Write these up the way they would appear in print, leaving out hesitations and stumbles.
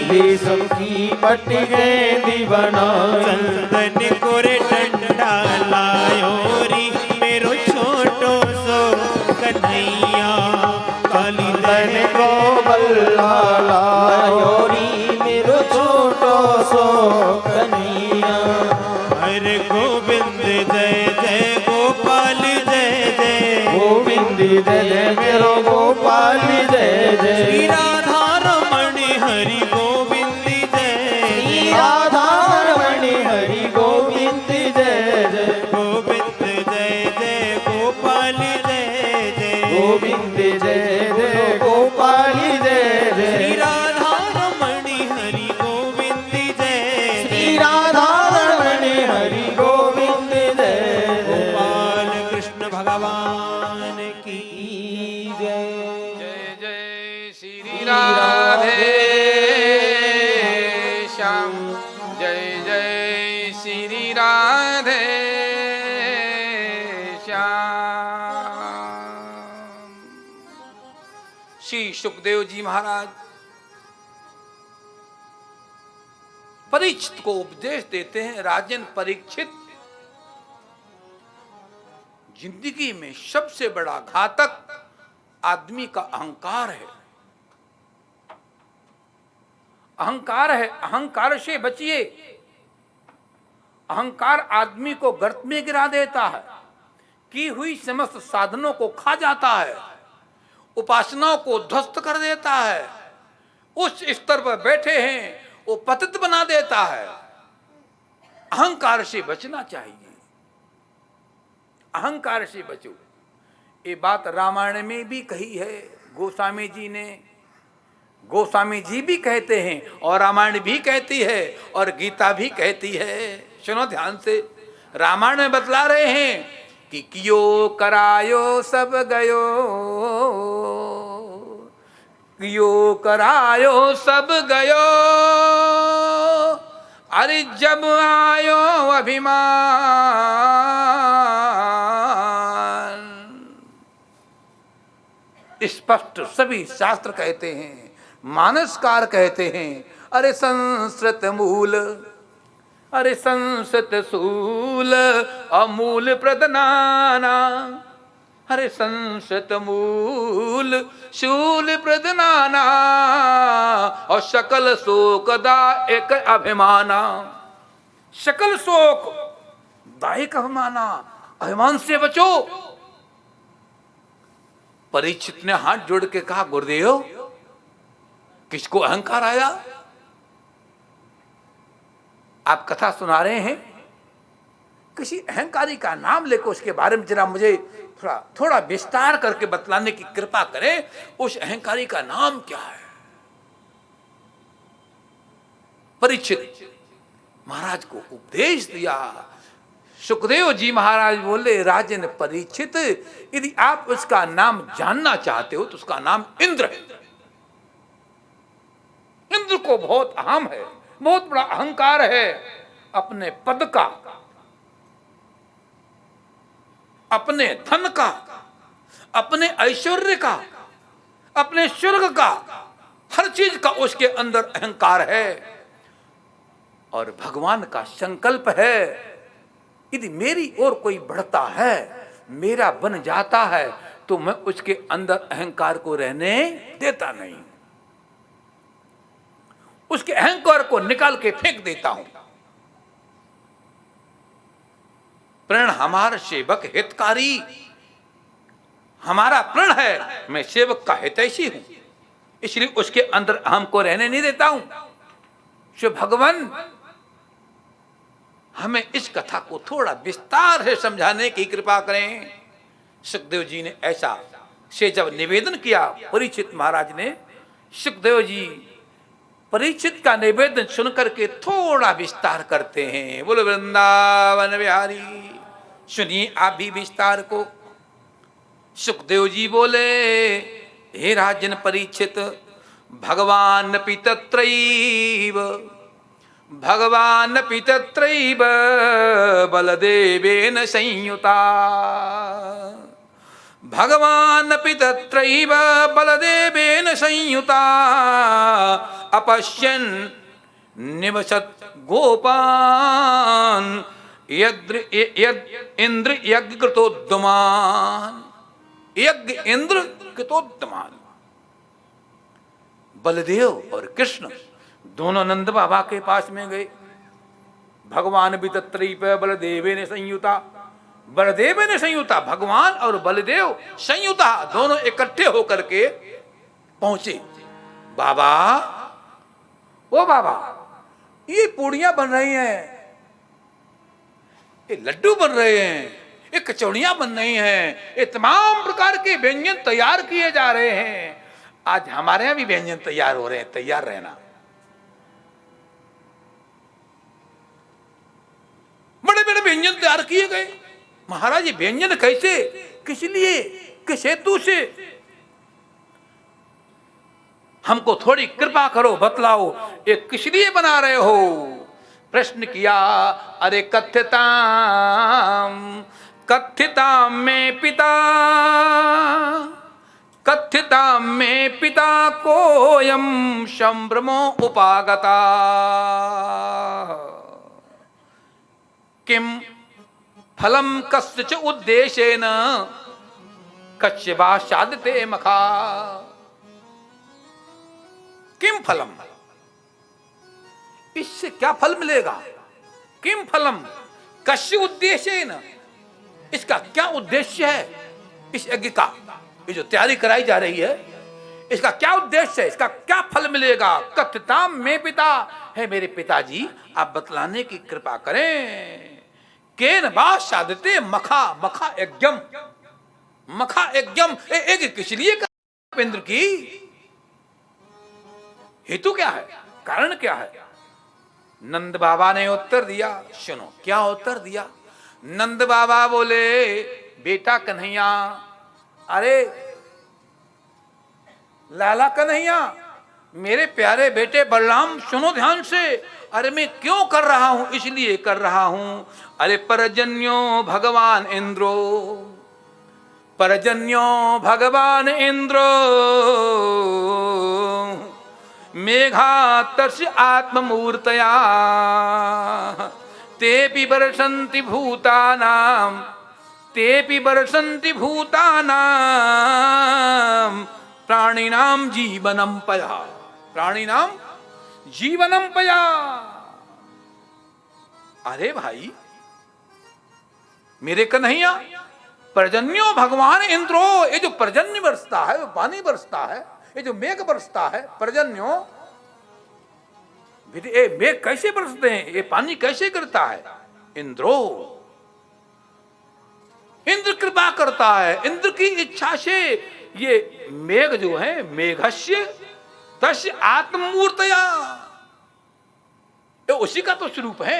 रेशम की पट्टी गेंदी बनाई। चंदन कोरे डंडा लायो री मेरो छोटो सो कन्हैया। काली तन को बल्ला लायो री मेरो छोटो सो कन्हैया। हरे गोविंद जय जय गोपाल जय जय। गोविंद जय जय मेरो गोपाल जय जय। श्री राधा रमण हरि गोविंद जय। श्री राधा रमण हरि गोविंद जय जय। गोविंद जय जय गोपाल जय जय। गोविंद जय जय गोपाल जय जय। श्री राधा रमण हरि गोविंद जय। श्री राधा रमण हरि गोविंद जय। गोपाल कृष्ण भगवान की जय। जय जय श्री राधे श्याम। जय जय श्री राधे श्याम। श्री सुखदेव जी महाराज परीक्षित को उपदेश देते हैं। राजन परीक्षित, जिंदगी में सबसे बड़ा घातक आदमी का अहंकार है। अहंकार है, अहंकार से बचिए। अहंकार आदमी को गर्त में गिरा देता है, की हुई समस्त साधनों को खा जाता है, उपासनाओं को ध्वस्त कर देता है। उस स्तर पर बैठे हैं वो पतित बना देता है। अहंकार से बचना चाहिए, अहंकार से बचो। ये बात रामायण में भी कही है गोस्वामी जी ने। गोस्वामी जी भी कहते हैं और रामायण भी कहती है और गीता भी कहती है। सुनो ध्यान से, रामायण में बतला रहे हैं कि कियो करायो सब गयो, कियो करायो सब गयो, अरे जब आयो अभिमान। स्पष्ट सभी शास्त्र कहते हैं, मानसकार कहते हैं, अरे संस्कृत मूल, अरे संस्कृत सूल अमूल प्रदनाना, अरे संस्कृत मूल शूल प्रदनाना, और सकल शोक दायक अभिमाना। सकल शोक दायक अभिमाना, अभिमान से बचो। परीक्षित ने हाथ जोड़ के कहा, गुरुदेव किसको अहंकार आया? आप कथा सुना रहे हैं, किसी अहंकारी का नाम लेकर उसके बारे में जरा मुझे थोड़ा विस्तार करके बतलाने की कृपा करें। उस अहंकारी का नाम क्या है? परीक्षित महाराज को उपदेश दिया। सुखदेव जी महाराज बोले, राजन परीक्षित, यदि आप उसका नाम जानना चाहते हो तो उसका नाम इंद्र है। इंद्र को बहुत अहम है, बहुत बड़ा अहंकार है अपने पद का, अपने धन का, अपने ऐश्वर्य का, अपने स्वर्ग का, हर चीज का उसके अंदर अहंकार है। और भगवान का संकल्प है, यदि मेरी ओर कोई बढ़ता है, मेरा बन जाता है, तो मैं उसके अंदर अहंकार को रहने देता नहीं, उसके अहंकार को निकाल के फेंक देता हूं। प्रण हमारा सेवक हितकारी, हमारा प्रण है, मैं सेवक का हितैषी हूं, इसलिए उसके अंदर अहम को रहने नहीं देता हूं। सो भगवान हमें इस कथा को थोड़ा विस्तार से समझाने की कृपा करें। सुखदेव जी ने ऐसा से जब निवेदन किया, परीक्षित महाराज ने, सुखदेव जी परीक्षित का निवेदन सुनकर के थोड़ा विस्तार करते हैं। बोलो वृंदावन बिहारी, सुनिए आप भी विस्तार को। सुखदेव जी बोले, हे राजन परीक्षित, भगवान पितत्रैव, भगवान पितत्रैव बलदेवेन संयुता, भगवान पितत्रैव बलदेवेन संयुता, अपश्यन निवसत गोपान इंद्र यज्ञ कृतोद्यमान, यज्ञ इंद्र कृतोद्यमान। बलदेव और कृष्ण दोनों नंद बाबा के पास में गए। भगवान भी तत्रैव बलदेवे ने संयुता, बलदेव ने संयुता, भगवान और बलदेव संयुता दोनों इकट्ठे होकर के पहुंचे। बाबा, ओ बाबा, ये पूड़ियां बन रही हैं, ये लड्डू बन रहे हैं, ये कचौड़ियां बन रही हैं, ये तमाम प्रकार के व्यंजन तैयार किए जा रहे हैं। आज हमारे यहां भी व्यंजन तैयार हो रहे हैं, तैयार रहना। बड़े बड़े व्यंजन तैयार किए गए। महाराज ये व्यंजन कैसे, किस लिए, किस हेतु से, हमको थोड़ी कृपा करो, बतलाओ, ये किस लिए बना रहे हो? प्रश्न किया। अरे कथिताम में पिता, कथिताम में पिता कोयम संभ्रमो उपागता, किम फलम कस्यच उद्देशेन कच्यवा साधते मखा। किम फलम, इससे क्या फल मिलेगा? किम फलम कस्य उद्देश्येन, इसका क्या उद्देश्य है? इस यज्ञ का, ये जो तैयारी कराई जा रही है, इसका क्या उद्देश्य है? इसका क्या फल मिलेगा? कथिताम में पिता, है मेरे पिताजी, आप बतलाने की कृपा करें। केन बा साधते मखा, मखा यज्ञम, मखा यज्ञम, एक किस लिए कर इंद्र की? हेतु क्या है, कारण क्या है? नंद बाबा ने उत्तर दिया। सुनो क्या उत्तर दिया। नंद बाबा बोले, बेटा कन्हैया, अरे लाला कन्हैया, मेरे प्यारे बेटे बलराम, सुनो ध्यान से। अरे मैं क्यों कर रहा हूं? इसलिए कर रहा हूं। अरे परजन्यो भगवान इंद्रो, परजन्यो भगवान इंद्रो मेघातर्ष आत्ममूर्तया तेपि वर्षन्ति भूतानां, तेपि वर्षन्ति भूतानां प्राणिनां जीवनं पया, प्राणिनां जीवनं पया। अरे भाई मेरे कन्हैया, पर्जन्यो भगवान इंद्रो, ये जो पर्जन्य बरसता है, पानी बरसता है, ये जो मेघ बरसता है, पर्जन्यो, ये मेघ कैसे बरसते हैं, ये पानी कैसे गिरता है? इंद्रो, इंद्र कृपा करता है, इंद्र की इच्छा से ये मेघ जो है, मेघस्य तस्य आत्ममूर्तया, ये उसी का तो स्वरूप है।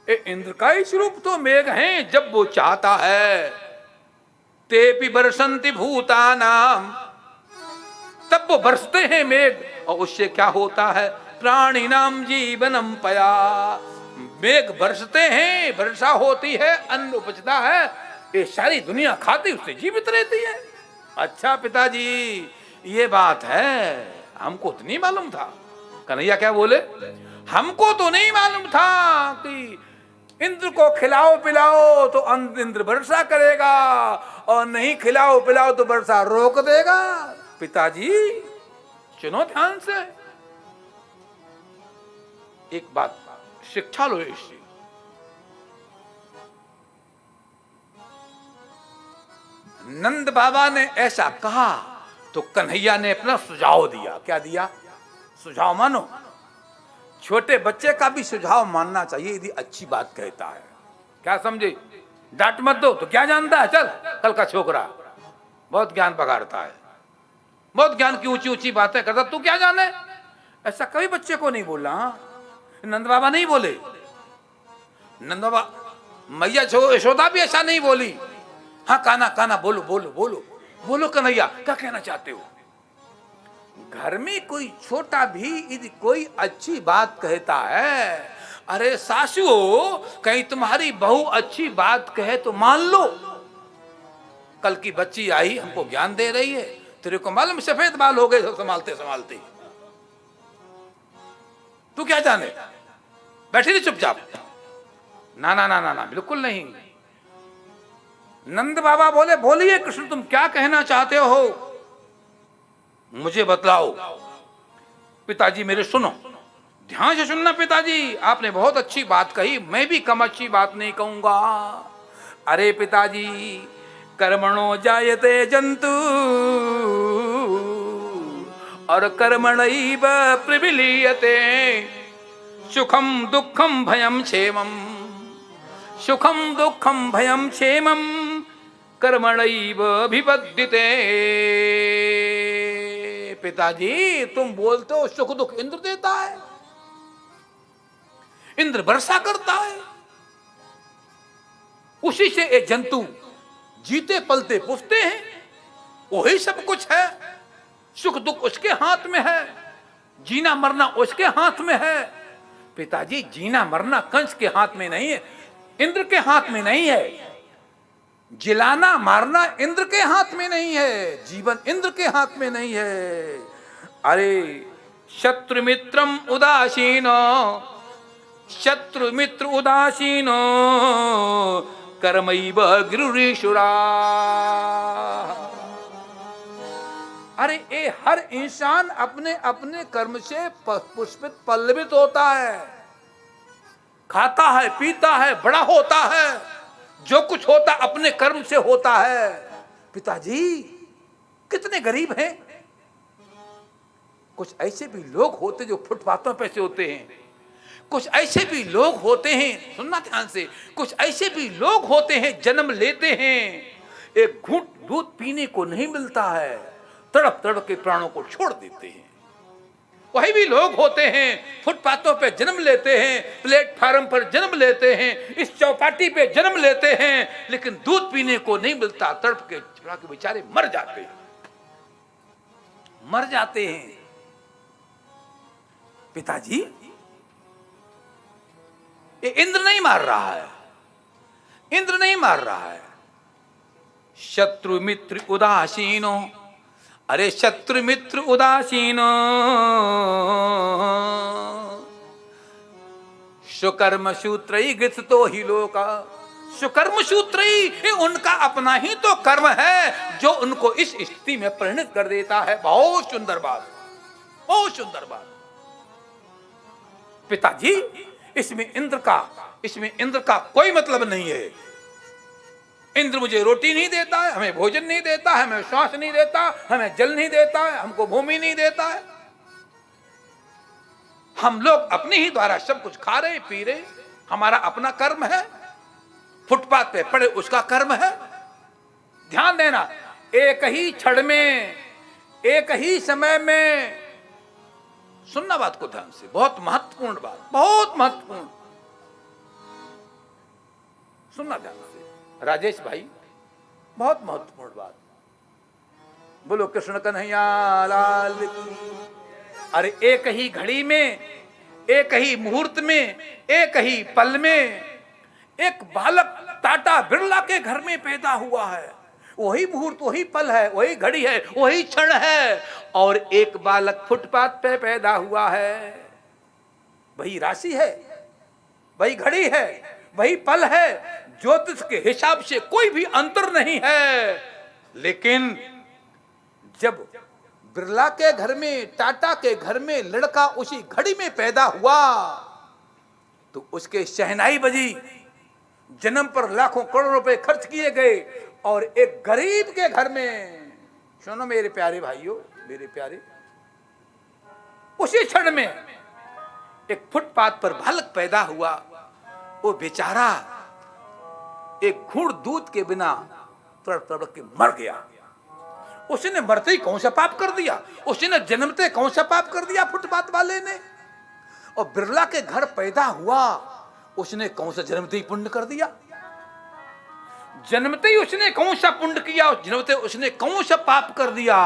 ये इंद्र का ही स्वरूप तो मेघ है। जब वो चाहता है, तेपि बरसन्ति भूतानां, तब वो बरसते हैं मेघ, और उससे क्या होता है? प्राणिनाम जीवनम पया, मेघ बरसते हैं, वर्षा होती है, अन्न उपजता है, ये सारी दुनिया खाती उससे जीवित रहती है। अच्छा पिताजी ये बात है, हमको तो नहीं मालूम था। कन्हैया क्या बोले? हमको तो नहीं मालूम था कि इंद्र को खिलाओ पिलाओ तो इंद्र वर्षा करेगा, और नहीं खिलाओ पिलाओ तो वर्षा रोक देगा। पिताजी सुनो ध्यान से, एक बात शिक्षा लो इससे। नंद बाबा ने ऐसा कहा तो कन्हैया ने अपना सुझाव दिया। क्या दिया? सुझाव मानो। छोटे बच्चे का भी सुझाव मानना चाहिए यदि अच्छी बात कहता है। क्या समझे? डांट मत दो तो क्या जानता है, चल कल का छोकरा बहुत ज्ञान बगाड़ता है, बहुत ज्ञान की ऊंची ऊंची बातें करता, तू क्या जाने। ऐसा कभी बच्चे को नहीं बोला। नंद बाबा नहीं बोले, नंद बाबा, मैया यशोदा भी ऐसा नहीं बोली। हाँ काना काना बोलो बोलो बोलो बोलो कन्हैया, क्या कहना चाहते हो? घर में कोई छोटा भी यदि कोई अच्छी बात कहता है, अरे सासू हो, कहीं तुम्हारी बहू अच्छी बात कहे तो मान लो। कल की बच्ची आई हमको ज्ञान दे रही है, तेरे को मालूम सफेद बाल हो गए संभालते संभालते। तू क्या जाने, बैठी रही चुपचाप। ना ना ना ना ना, बिल्कुल नहीं। नंद बाबा बोले, बोलिए कृष्ण, तुम क्या कहना चाहते हो, मुझे बतलाओ। पिताजी मेरे सुनो, ध्यान से सुनना पिताजी, आपने बहुत अच्छी बात कही, मैं भी कम अच्छी बात नहीं कहूंगा। अरे पिताजी, कर्मणो जायते जंतु और कर्मणैव प्रविलीयते, सुखम दुखम भयम क्षेमम, सुखम दुखम भयम क्षेमम कर्मणैव अभिपद्यते। पिताजी तुम बोलते हो सुख दुख इंद्र देता है, इंद्र वर्षा करता है, उसी से ये जंतु जीते पलते पुसते हैं, वही सब कुछ है। सुख दुख उसके हाथ में है, जीना मरना उसके हाथ में है। पिताजी जीना मरना कंस के हाथ में नहीं है, इंद्र के हाथ में नहीं है। जिलाना मारना इंद्र के हाथ में नहीं है, जीवन इंद्र के हाथ में नहीं है। अरे शत्रु मित्रम उदासीनो, शत्रु मित्र उदासीनो कर्मैव गिरुरीशुरा। अरे ये हर इंसान अपने अपने कर्म से पुष्पित पल्लवित होता है, खाता है, पीता है, बड़ा होता है, जो कुछ होता अपने कर्म से होता है। पिताजी कितने गरीब हैं, कुछ ऐसे भी लोग होते जो फुटपाथों पे से होते हैं, कुछ ऐसे भी लोग होते हैं, सुनना ध्यान से, कुछ ऐसे भी लोग होते हैं जन्म लेते हैं, एक घूंट दूध पीने को नहीं मिलता है, तड़प तड़प के प्राणों को छोड़ देते हैं। वही भी लोग होते हैं फुटपाथों पे जन्म लेते हैं, प्लेटफार्म पर जन्म लेते हैं, इस चौपाटी पे जन्म लेते हैं, लेकिन दूध पीने को नहीं मिलता, तड़प के बेचारे मर जाते हैं, मर जाते हैं। पिताजी ये इंद्र नहीं मार रहा है, इंद्र नहीं मार रहा है। शत्रु मित्र उदासीनो, अरे शत्रु मित्र उदासीनो सुकर्म सूत्र गृथतो ही लोका। सुकर्म सूत्र ही उनका अपना ही तो कर्म है जो उनको इस स्थिति में परिणत कर देता है। बहुत सुंदर बात, बहुत सुंदर बात। पिताजी इसमें इंद्र का कोई मतलब नहीं है। इंद्र मुझे रोटी नहीं देता है, हमें भोजन नहीं देता है, हमें श्वास नहीं देता, हमें जल नहीं देता है, हमको भूमि नहीं देता है। हम लोग अपने ही द्वारा सब कुछ खा रहे पी रहे, हमारा अपना कर्म है। फुटपाथ पे पड़े उसका कर्म है। ध्यान देना, एक ही क्षण में, एक ही समय में, सुनना बात को ध्यान से, बहुत महत्वपूर्ण बात, बहुत महत्वपूर्ण, सुनना ध्यान से राजेश भाई, बहुत महत्वपूर्ण बात। बोलो कृष्ण कन्हैया लाल की। अरे एक ही घड़ी में, एक ही मुहूर्त में, एक ही पल में एक बालक टाटा बिरला के घर में पैदा हुआ है। वही मुहूर्त, वही पल है, वही घड़ी है, वही क्षण है, और एक बालक फुटपाथ पे पैदा हुआ है। वही राशि है, वही घड़ी है, वही पल है, ज्योतिष के हिसाब से कोई भी अंतर नहीं है। लेकिन जब बिरला के घर में, टाटा के घर में लड़का उसी घड़ी में पैदा हुआ तो उसके शहनाई बजी, जन्म पर लाखों करोड़ों रुपए खर्च किए गए, और एक गरीब के घर में, सुनो मेरे प्यारे भाइयों, मेरे प्यारे, उसी क्षण में एक फुटपाथ पर बालक पैदा हुआ। वो बेचारा एक घूंट दूध के बिना तड़प तड़प के मर गया। उसने मरते ही कौन सा पाप कर दिया, उसने जन्मते कौन सा पाप कर दिया फुटपाथ वाले ने। और बिरला के घर पैदा हुआ, उसने कौन सा जन्मते ही पुण्य कर दिया, जन्मते ही उसने कौन सा पुण्य किया, जन्मते उसने कौन सा पाप कर दिया।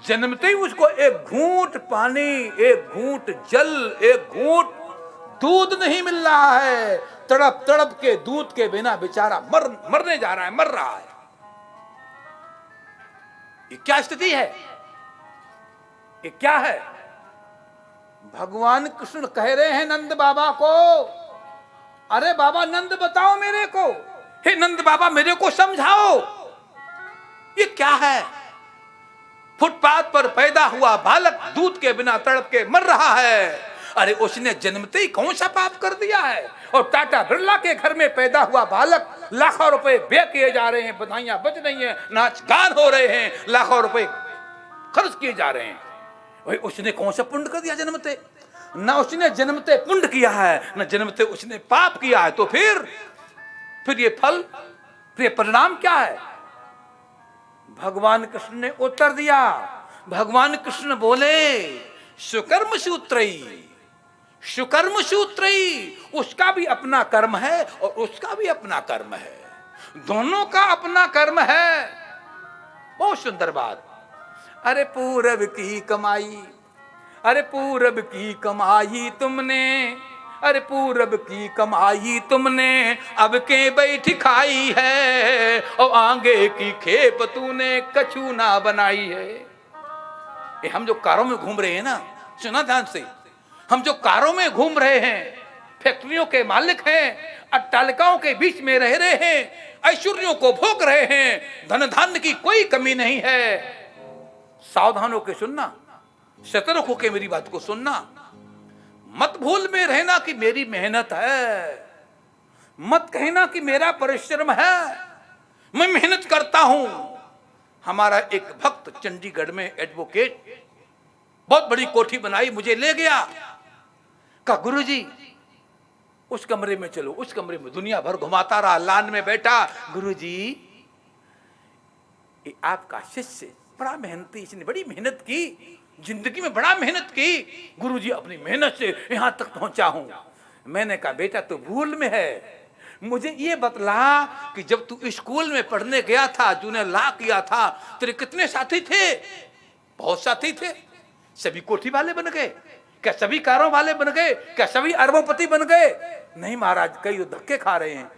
जन्मते ही उसको एक घूंट पानी, एक घूंट जल, एक घूंट दूध नहीं मिल रहा है। तड़प तड़प के दूध के बिना बेचारा मरने जा रहा है, मर रहा है। ये क्या स्थिति है, ये क्या है। भगवान कृष्ण कह रहे हैं नंद बाबा को, अरे बाबा नंद बताओ मेरे को, हे नंद बाबा मेरे को समझाओ, ये क्या है? फुटपाथ पर पैदा हुआ बालक दूध के बिना तड़प के मर रहा है। अरे उसने जन्मते ही कौन सा पाप कर दिया है? और टाटा बिरला के घर में पैदा हुआ बालक, लाखों रुपए व्यय किए जा रहे हैं, बधाइयां बज रही हैं, नाच गान हो रहे हैं, लाखों रुपए खर्च किए जा रहे हैं। भाई उसने कौन सा पुण्य कर दिया जन्मते? ना उसने जन्मते पुण्य किया है, ना जन्मते उसने पाप किया है। तो फिर ये फल, फिर ये परिणाम क्या है? भगवान कृष्ण ने उत्तर दिया। भगवान कृष्ण बोले सुकर्म सूत्रई, सुकर्म सूत्रई, उसका भी अपना कर्म है और उसका भी अपना कर्म है, दोनों का अपना कर्म है। बहुत सुंदर बात। अरे पूरब की कमाई, अरे पूरब की कमाई तुमने, अरे पूरब की कमाई तुमने अब के बैठ खाई है, और आगे की खेप तूने कछु ना बनाई है। ये हम जो कारों में घूम रहे हैं ना, सुना ध्यान से, हम जो कारों में घूम रहे हैं, फैक्ट्रियों के मालिक हैं, अट्टालिकाओं के बीच में रह रहे हैं, ऐश्वर्यों को भोग रहे हैं, धन धान्य की कोई कमी नहीं है। सावधान होकर सुनना, सतर्क होकर मेरी बात को सुनना, मत भूल में रहना कि मेरी मेहनत है, मत कहना कि मेरा परिश्रम है, मैं मेहनत करता हूं। हमारा एक भक्त चंडीगढ़ में एडवोकेट, बहुत बड़ी कोठी बनाई, मुझे ले गया, कहा गुरुजी उस कमरे में चलो, उस कमरे में दुनिया भर घुमाता रहा, लान में बैठा, गुरुजी ये आपका शिष्य बड़ा मेहनती, इसने बड़ी मेहनत की, जिंदगी में बड़ा मेहनत की, गुरुजी अपनी मेहनत से यहां तक पहुंचा हूं। मैंने कहा बेटा तू भूल में है, मुझे ये बतला कि जब तू स्कूल में पढ़ने गया था, तूने ला किया था, तेरे कितने साथी थे? बहुत साथी थे। सभी कोठी वाले बन गए क्या? सभी कारों वाले बन गए क्या? सभी अरबोपति बन गए? नहीं महाराज, कई धक्के खा रहे हैं।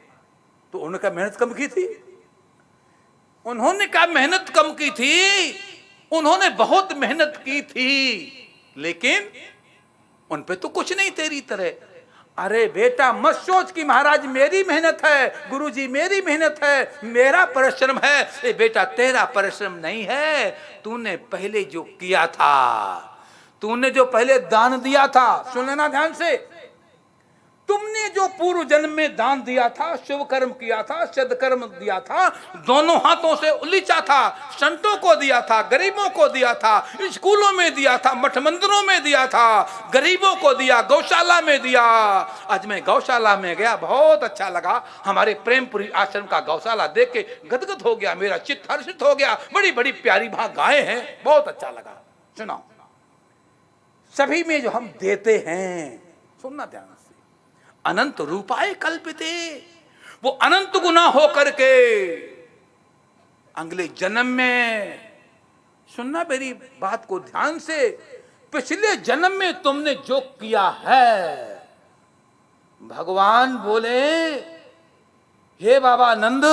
तो उन्होंने मेहनत कम की थी, उन्होंने कहा मेहनत कम की थी, उन्होंने बहुत मेहनत की थी, लेकिन उन पे तो कुछ नहीं तेरी तरह। अरे बेटा मत सोच कि महाराज मेरी मेहनत है, गुरुजी मेरी मेहनत है, मेरा परिश्रम है। ए बेटा तेरा परिश्रम नहीं है, तूने पहले जो किया था, तूने जो पहले दान दिया था, सुन लेना ध्यान से, तुमने जो पूर्व जन्म में दान दिया था, शुभ कर्म किया था, सदकर्म दिया था, दोनों हाथों से उलीचा था, संतों को दिया था, गरीबों को दिया था, स्कूलों में दिया था, मठ मंदिरों में दिया था, गरीबों को दिया, गौशाला में दिया। आज मैं गौशाला में गया, बहुत अच्छा लगा, हमारे प्रेमपुरी आश्रम का गौशाला देख के गदगद हो गया, मेरा चित्त हर्षित हो गया, बड़ी बड़ी प्यारी वहां गायें हैं, बहुत अच्छा लगा। सुनाओ, सभी में जो हम देते हैं, सुनना ध्यान से, अनंत रूपाए कल्पिते, वो अनंत गुना हो करके अगले जन्म में, सुनना मेरी बात को ध्यान से, पिछले जन्म में तुमने जो किया है, भगवान बोले हे बाबा नंद,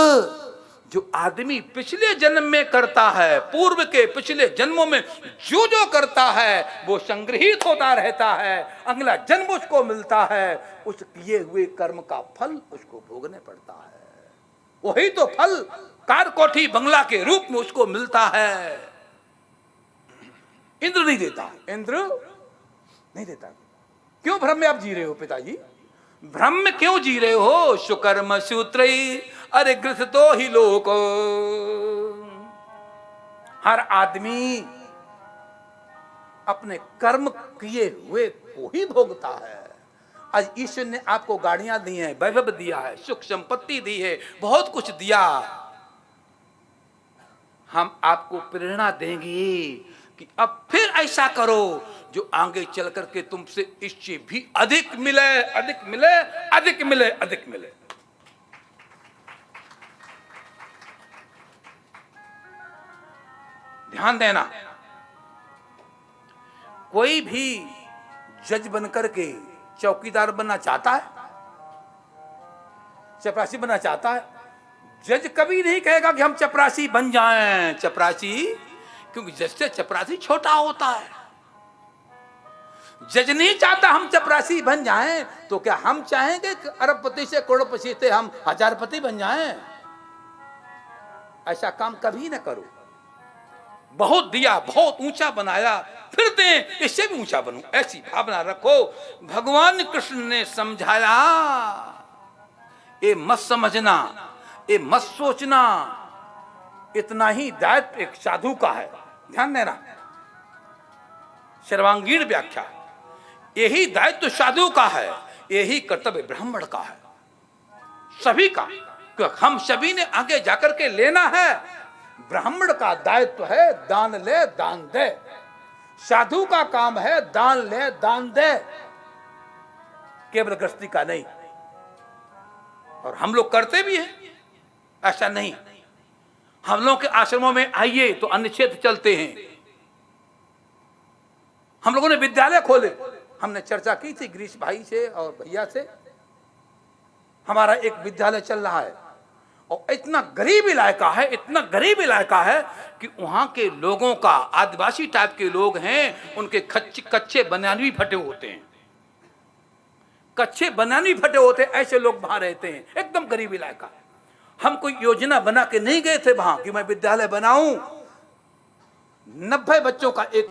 जो आदमी पिछले जन्म में करता है, पूर्व के पिछले जन्मों में जो जो करता है वो संग्रहित होता रहता है, अगला जन्म उसको मिलता है, उस किए हुए कर्म का फल उसको भोगने पड़ता है। वही तो फल कार कोठी बंगला के रूप में उसको मिलता है। इंद्र नहीं देता, इंद्र नहीं देता। क्यों भ्रम में आप जी रहे हो पिताजी? भ्रम में क्यों जी रहे हो? सुकर्म सूत्रई, अरे ग्रस तो ही लोक, हर आदमी अपने कर्म किए हुए को ही भोगता है। आज ईश्वर ने आपको गाड़ियां दी हैं, वैभव दिया है, सुख संपत्ति दी है, बहुत कुछ दिया। हम आपको प्रेरणा देंगे कि अब फिर ऐसा करो जो आगे चल करके तुमसे इससे भी अधिक मिले, अधिक मिले, अधिक मिले, अधिक मिले। ध्यान देना, कोई भी जज बनकर के चौकीदार बनना चाहता है, चपरासी बनना चाहता है, जज कभी नहीं कहेगा कि हम चपरासी बन जाएं। चपरासी, क्योंकि जज से चपरासी छोटा होता है। जज नहीं चाहता हम चपरासी बन जाएं, तो क्या हम चाहेंगे कि अरबपति से करोड़पति से हम हजारपति बन जाएं? ऐसा काम कभी ना करो। बहुत दिया, बहुत ऊंचा बनाया, फिर दें इससे भी ऊंचा बनूं, ऐसी भावना रखो। भगवान कृष्ण ने समझाया, ये मत समझना, ये मत सोचना, इतना ही दायित्व एक साधु का है। ध्यान देना, सर्वांगीण व्याख्या, यही दायित्व साधु का है, यही कर्तव्य ब्राह्मण का है, सभी का। क्योंकि हम सभी ने आगे जाकर के लेना है। ब्राह्मण का दायित्व है दान ले दान दे, साधु का काम है दान ले दान दे, केवल गृहस्थी का नहीं। और हम लोग करते भी हैं, ऐसा नहीं। हम लोग के आश्रमों में आइए तो अन्य क्षेत्र चलते हैं। हम लोगों ने विद्यालय खोले, हमने चर्चा की थी गिरीश भाई से और भैया से। हमारा एक विद्यालय चल रहा है और इतना गरीब इलाका है, इतना गरीब इलाका है कि वहां के लोगों का, आदिवासी टाइप के लोग हैं, उनके कच्चे बनियान भी फटे होते हैं, कच्चे बनियान भी फटे होते हैं, ऐसे लोग वहां रहते हैं। एकदम गरीब इलाका है। हम कोई योजना बना के नहीं गए थे वहां कि मैं विद्यालय बनाऊं। 90 बच्चों का एक